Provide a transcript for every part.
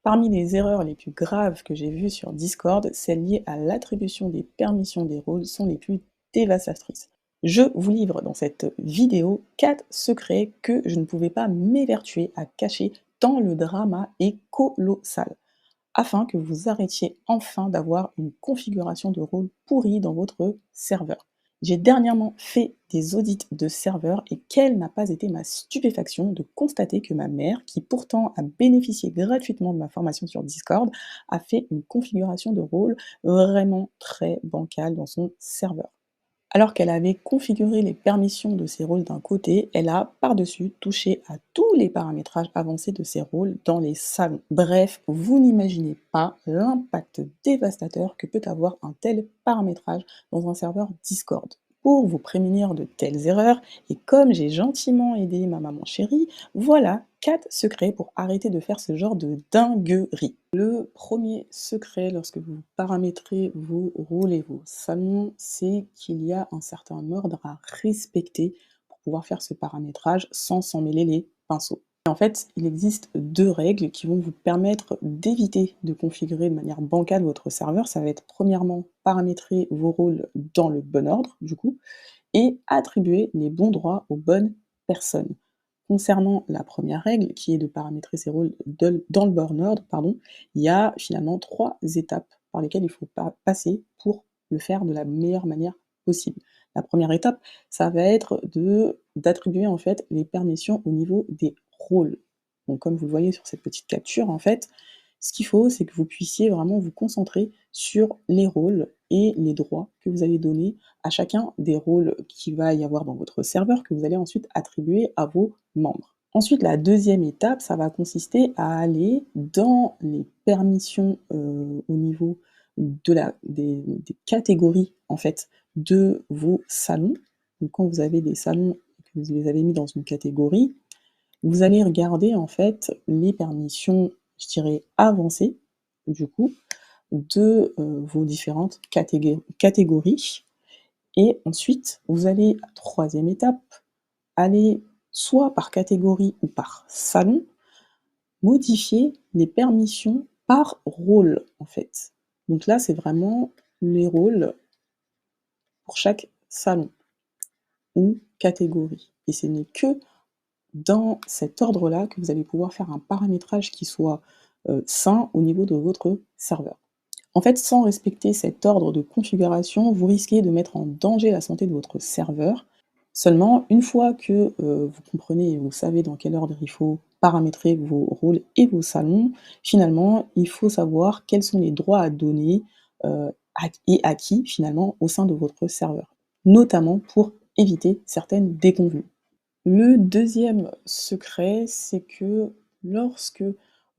Parmi les erreurs les plus graves que j'ai vues sur Discord, celles liées à l'attribution des permissions des rôles sont les plus dévastatrices. Je vous livre dans cette vidéo 4 secrets que je ne pouvais pas m'évertuer à cacher tant le drama est colossal, afin que vous arrêtiez enfin d'avoir une configuration de rôle pourrie dans votre serveur. J'ai dernièrement fait des audits de serveurs et quelle n'a pas été ma stupéfaction de constater que ma mère, qui pourtant a bénéficié gratuitement de ma formation sur Discord, a fait une configuration de rôle vraiment très bancale dans son serveur. Alors qu'elle avait configuré les permissions de ses rôles d'un côté, elle a par-dessus touché à tous les paramétrages avancés de ses rôles dans les salons. Bref, vous n'imaginez pas l'impact dévastateur que peut avoir un tel paramétrage dans un serveur Discord. Pour vous prémunir de telles erreurs, et comme j'ai gentiment aidé ma maman chérie, voilà 4 secrets pour arrêter de faire ce genre de dinguerie. Le premier secret lorsque vous paramétrez vos rôles et vos salons, c'est qu'il y a un certain ordre à respecter pour pouvoir faire ce paramétrage sans s'en mêler les pinceaux. En fait, il existe 2 règles qui vont vous permettre d'éviter de configurer de manière bancale votre serveur. Ça va être premièrement paramétrer vos rôles dans le bon ordre du coup et attribuer les bons droits aux bonnes personnes. Concernant la première règle, qui est de paramétrer ses rôles dans le bon ordre, pardon, il y a finalement 3 étapes par lesquelles il faut passer pour le faire de la meilleure manière possible. La première étape, ça va être d'attribuer en fait les permissions au niveau des rôles. Donc comme vous le voyez sur cette petite capture, en fait, ce qu'il faut, c'est que vous puissiez vraiment vous concentrer sur les rôles et les droits que vous allez donner à chacun des rôles qu'il va y avoir dans votre serveur, que vous allez ensuite attribuer à vos membres. Ensuite, la deuxième étape, ça va consister à aller dans les permissions au niveau des catégories en fait de vos salons. Donc quand vous avez des salons et que vous les avez mis dans une catégorie, vous allez regarder en fait les permissions, je dirais avancées, du coup, de vos différentes catégories. Et ensuite, vous allez, troisième étape, aller soit par catégorie ou par salon, modifier les permissions par rôle, en fait. Donc là, c'est vraiment les rôles pour chaque salon ou catégorie. Et ce n'est que dans cet ordre-là que vous allez pouvoir faire un paramétrage qui soit sain au niveau de votre serveur. En fait, sans respecter cet ordre de configuration, vous risquez de mettre en danger la santé de votre serveur. Seulement, une fois que vous comprenez et vous savez dans quel ordre il faut paramétrer vos rôles et vos salons, finalement, il faut savoir quels sont les droits à donner et à qui, finalement, au sein de votre serveur, notamment pour éviter certaines déconvenues. Le deuxième secret, c'est que lorsque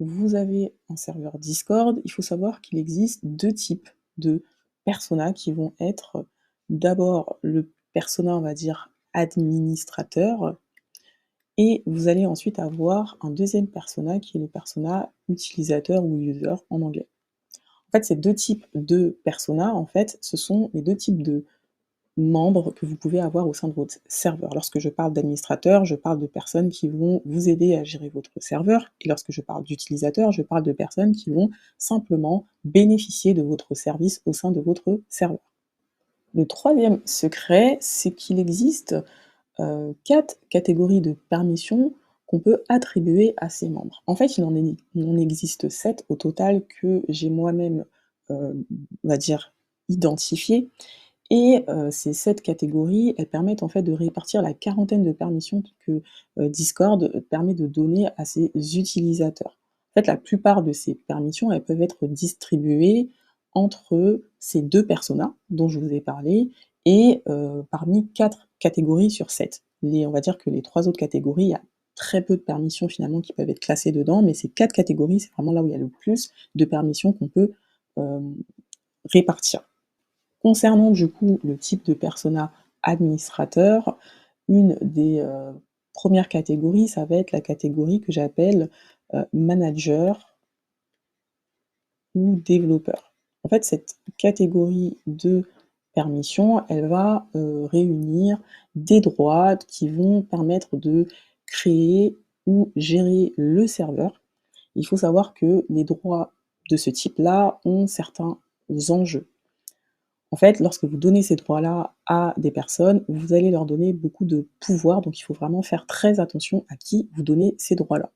vous avez un serveur Discord, il faut savoir qu'il existe 2 types de personas qui vont être d'abord le persona, on va dire, administrateur et vous allez ensuite avoir un deuxième persona qui est le persona utilisateur ou user en anglais. En fait, ces 2 types de personas, en fait, ce sont les 2 types de membres que vous pouvez avoir au sein de votre serveur. Lorsque je parle d'administrateur, je parle de personnes qui vont vous aider à gérer votre serveur et lorsque je parle d'utilisateur, je parle de personnes qui vont simplement bénéficier de votre service au sein de votre serveur. Le troisième secret, c'est qu'il existe 4 catégories de permissions qu'on peut attribuer à ces membres. En fait, il en existe 7 au total que j'ai moi-même, on va dire, identifiées et ces 7 catégories, elles permettent en fait de répartir la quarantaine de permissions que, Discord permet de donner à ses utilisateurs. En fait, la plupart de ces permissions, elles peuvent être distribuées entre ces 2 personas dont je vous ai parlé et parmi 4 catégories sur 7. On va dire que les 3 autres catégories, il y a très peu de permissions finalement qui peuvent être classées dedans, mais ces 4 catégories, c'est vraiment là où il y a le plus de permissions qu'on peut, répartir. Concernant du coup le type de persona administrateur, une des, 1res catégories, ça va être la catégorie que j'appelle, manager ou développeur. En fait, cette catégorie de permissions, elle va, réunir des droits qui vont permettre de créer ou gérer le serveur il faut savoir que les droits de ce type-là ont certains enjeux. En fait, lorsque vous donnez ces droits-là à des personnes, vous allez leur donner beaucoup de pouvoir, donc il faut vraiment faire très attention à qui vous donnez ces droits-là.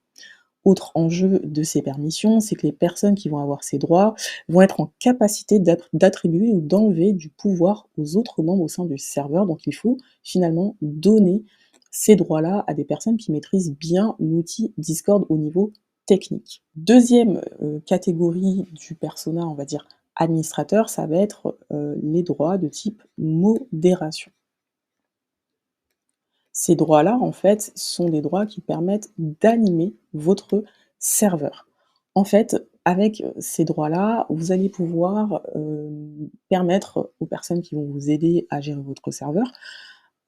Autre enjeu de ces permissions, c'est que les personnes qui vont avoir ces droits vont être en capacité d'attribuer ou d'enlever du pouvoir aux autres membres au sein du serveur. Donc il faut finalement donner ces droits-là à des personnes qui maîtrisent bien l'outil Discord au niveau technique. Deuxième catégorie du persona, on va dire administrateur, ça va être les droits de type modération. Ces droits-là, en fait, sont des droits qui permettent d'animer votre serveur. En fait, avec, ces droits-là, vous allez pouvoir, permettre aux personnes qui vont vous aider à gérer votre serveur,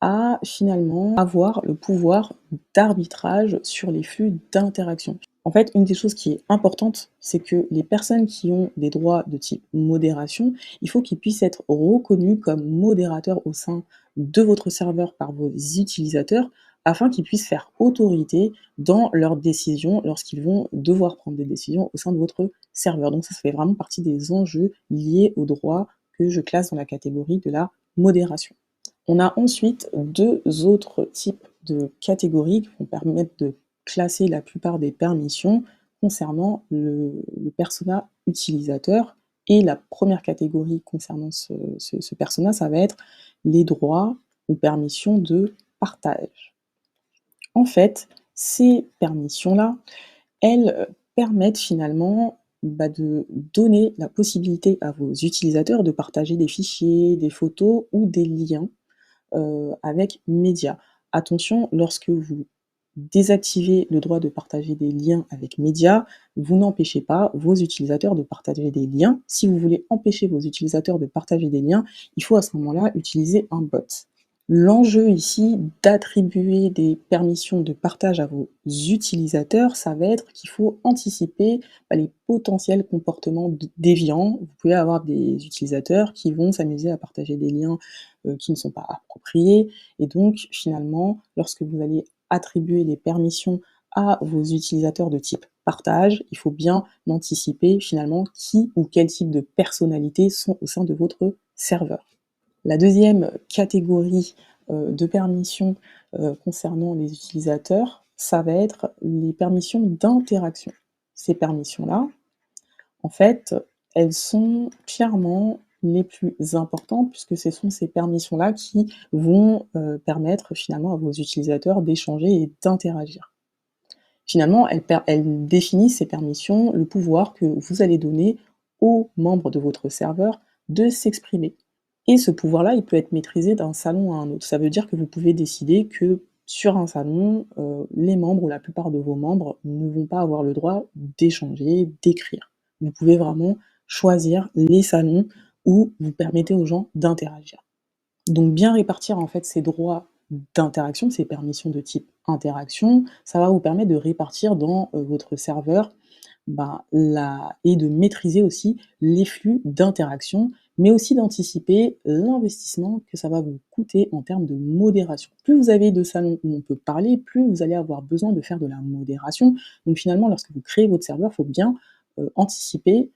à finalement avoir le pouvoir d'arbitrage sur les flux d'interaction. En fait, une des choses qui est importante, c'est que les personnes qui ont des droits de type modération, il faut qu'ils puissent être reconnus comme modérateurs au sein de votre serveur par vos utilisateurs, afin qu'ils puissent faire autorité dans leurs décisions lorsqu'ils vont devoir prendre des décisions au sein de votre serveur. Donc ça fait vraiment partie des enjeux liés aux droits que je classe dans la catégorie de la modération. On a ensuite 2 autres types de catégories qui vont permettre de classer la plupart des permissions concernant le persona utilisateur, et la première catégorie concernant ce persona, ça va être les droits ou permissions de partage. En fait, ces permissions-là, elles, permettent finalement, de donner la possibilité à vos utilisateurs de partager des fichiers, des photos ou des liens avec médias. Attention, lorsque vous désactivez le droit de partager des liens avec médias, vous n'empêchez pas vos utilisateurs de partager des liens. Si vous voulez empêcher vos utilisateurs de partager des liens, il faut à ce moment-là utiliser un bot. L'enjeu ici d'attribuer des permissions de partage à vos utilisateurs, ça va être qu'il faut anticiper les potentiels comportements déviants. Vous pouvez avoir des utilisateurs qui vont s'amuser à partager des liens qui ne sont pas appropriés, et donc finalement, lorsque vous allez attribuer des permissions à vos utilisateurs de type partage, il faut bien anticiper finalement qui ou quel type de personnalités sont au sein de votre serveur. La deuxième catégorie de permissions concernant les utilisateurs, ça va être les permissions d'interaction. Ces permissions-là, en fait, elles sont clairement les plus importantes, puisque ce sont ces permissions-là qui vont permettre finalement à vos utilisateurs d'échanger et d'interagir. Finalement, elles définissent, ces permissions, le pouvoir que vous allez donner aux membres de votre serveur de s'exprimer. Et ce pouvoir-là, il peut être maîtrisé d'un salon à un autre. Ça veut dire que vous pouvez décider que sur un salon, les membres ou la plupart de vos membres ne vont pas avoir le droit d'échanger, d'écrire. Vous pouvez vraiment choisir les salons où vous permettez aux gens d'interagir. Donc bien répartir en fait ces droits d'interaction, ces permissions de type interaction, ça va vous permettre de répartir dans, votre serveur, et de maîtriser aussi les flux d'interaction, mais aussi d'anticiper l'investissement que ça va vous coûter en termes de modération. Plus vous avez de salons où on peut parler, plus vous allez avoir besoin de faire de la modération. Donc finalement, lorsque vous créez votre serveur, il faut bien, anticiper,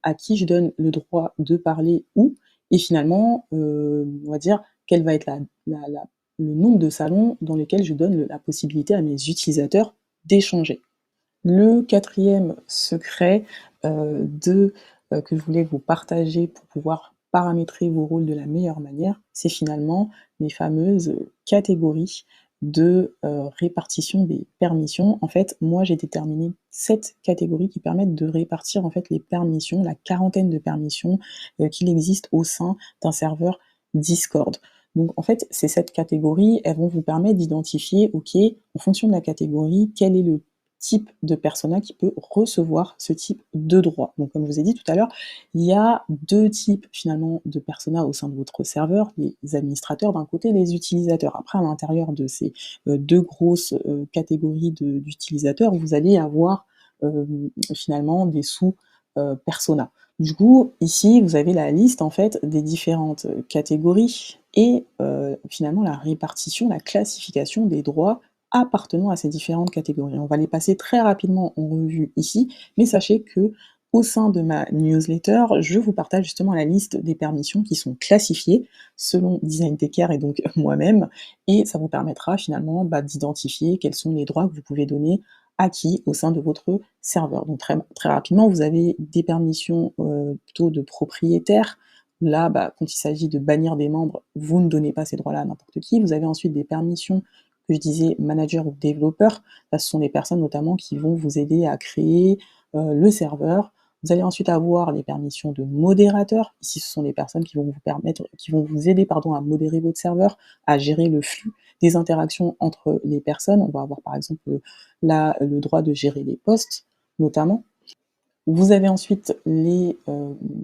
à qui je donne le droit de parler où, et finalement, on va dire, quel va être le nombre de salons dans lesquels je donne la possibilité à mes utilisateurs d'échanger. Le quatrième secret, que je voulais vous partager pour pouvoir paramétrer vos rôles de la meilleure manière, c'est finalement les fameuses catégories de, répartition des permissions. En fait, moi, j'ai déterminé 7 catégories qui permettent de répartir, en fait, les permissions, la quarantaine de permissions, qu'il existe au sein d'un serveur Discord. Donc en fait, ces 7 catégories, elles vont vous permettre d'identifier, OK, en fonction de la catégorie, quel est le type de persona qui peut recevoir ce type de droit. Donc comme je vous ai dit tout à l'heure, il y a 2 types finalement de personas au sein de votre serveur, les administrateurs d'un côté, les utilisateurs. Après, à l'intérieur de ces 2 grosses catégories d'utilisateurs, vous allez avoir finalement des sous personas. Du coup, ici, vous avez la liste en fait des différentes catégories et finalement la répartition, la classification des droits appartenant à ces différentes catégories. On va les passer très rapidement en revue ici, mais sachez que au sein de ma newsletter, je vous partage justement la liste des permissions qui sont classifiées selon Design Taker et donc moi-même, et ça vous permettra finalement d'identifier quels sont les droits que vous pouvez donner à qui au sein de votre serveur. Donc très rapidement, vous avez des permissions plutôt de propriétaire. Là, quand il s'agit de bannir des membres, vous ne donnez pas ces droits-là à n'importe qui. Vous avez ensuite des permissions que je disais manager ou développeur. Là, ce sont des personnes notamment qui vont vous aider à créer le serveur. Vous allez ensuite avoir les permissions de modérateur. Ici, ce sont les personnes qui vont vous aider à modérer votre serveur, à gérer le flux des interactions entre les personnes. On va avoir par exemple là le droit de gérer les posts, notamment. Vous avez ensuite les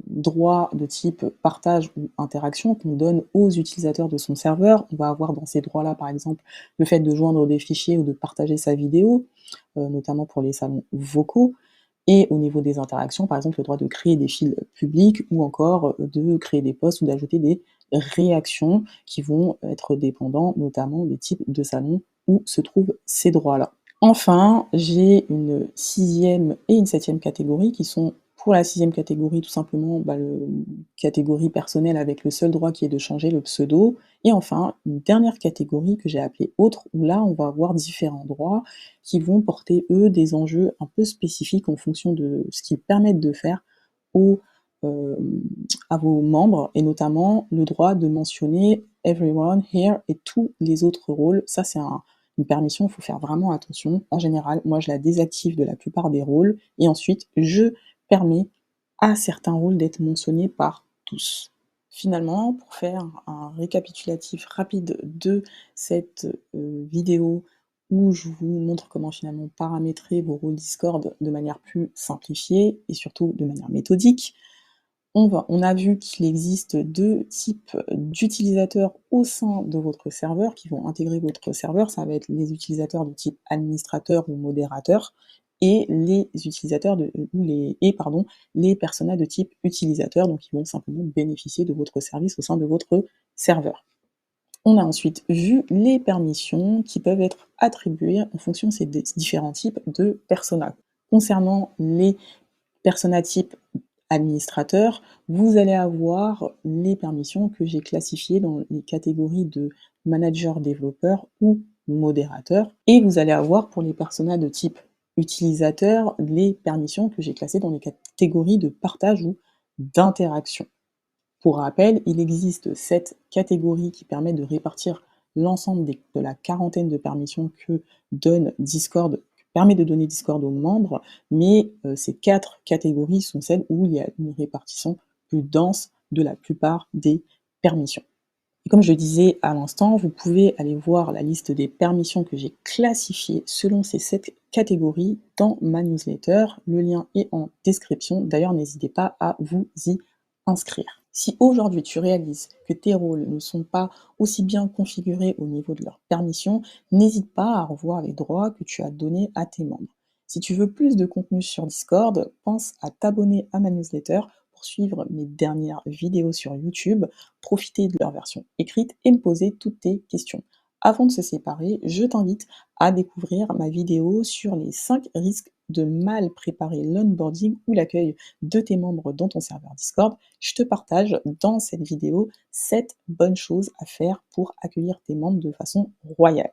droits de type partage ou interaction qu'on donne aux utilisateurs de son serveur. On va avoir dans ces droits-là, par exemple, le fait de joindre des fichiers ou de partager sa vidéo, notamment pour les salons vocaux. Et au niveau des interactions, par exemple, le droit de créer des fils publics ou encore de créer des posts ou d'ajouter des réactions qui vont être dépendants notamment des types de salons où se trouvent ces droits-là. Enfin, j'ai une 6e et une 7e catégorie qui sont, pour la 6e catégorie, tout simplement, le catégorie personnelle avec le seul droit qui est de changer le pseudo. Et enfin, une dernière catégorie que j'ai appelée autre, où là, on va avoir différents droits qui vont porter, eux, des enjeux un peu spécifiques en fonction de ce qu'ils permettent de faire aux, à vos membres, et notamment le droit de mentionner everyone here et tous les autres rôles. Ça, c'est une permission, il faut faire vraiment attention. En général, moi, je la désactive de la plupart des rôles, et ensuite, je permets à certains rôles d'être mentionnés par tous. Finalement, pour faire un récapitulatif rapide de cette vidéo où je vous montre comment finalement paramétrer vos rôles Discord de manière plus simplifiée et surtout de manière méthodique, on a vu qu'il existe 2 types d'utilisateurs au sein de votre serveur qui vont intégrer votre serveur. Ça va être les utilisateurs de type administrateur ou modérateur et les utilisateurs les personas de type utilisateur, donc qui vont simplement bénéficier de votre service au sein de votre serveur. On a ensuite vu les permissions qui peuvent être attribuées en fonction de ces différents types de personas. Concernant les persona type administrateur, vous allez avoir les permissions que j'ai classifiées dans les catégories de manager, développeur ou modérateur. Et vous allez avoir pour les personas de type utilisateur les permissions que j'ai classées dans les catégories de partage ou d'interaction. Pour rappel, il existe 7 catégories qui permettent de répartir l'ensemble de la quarantaine de permissions que permet de donner Discord aux membres, mais ces 4 catégories sont celles où il y a une répartition plus dense de la plupart des permissions. Et comme je disais à l'instant, vous pouvez aller voir la liste des permissions que j'ai classifiées selon ces 7 catégories dans ma newsletter. Le lien est en description. D'ailleurs, n'hésitez pas à vous y inscrire. Si aujourd'hui tu réalises que tes rôles ne sont pas aussi bien configurés au niveau de leurs permissions, n'hésite pas à revoir les droits que tu as donnés à tes membres. Si tu veux plus de contenu sur Discord, pense à t'abonner à ma newsletter pour suivre mes dernières vidéos sur YouTube, profiter de leur version écrite et me poser toutes tes questions. Avant de se séparer, je t'invite à découvrir ma vidéo sur les 5 risques de mal préparer l'onboarding ou l'accueil de tes membres dans ton serveur Discord. Je te partage dans cette vidéo 7 bonnes choses à faire pour accueillir tes membres de façon royale.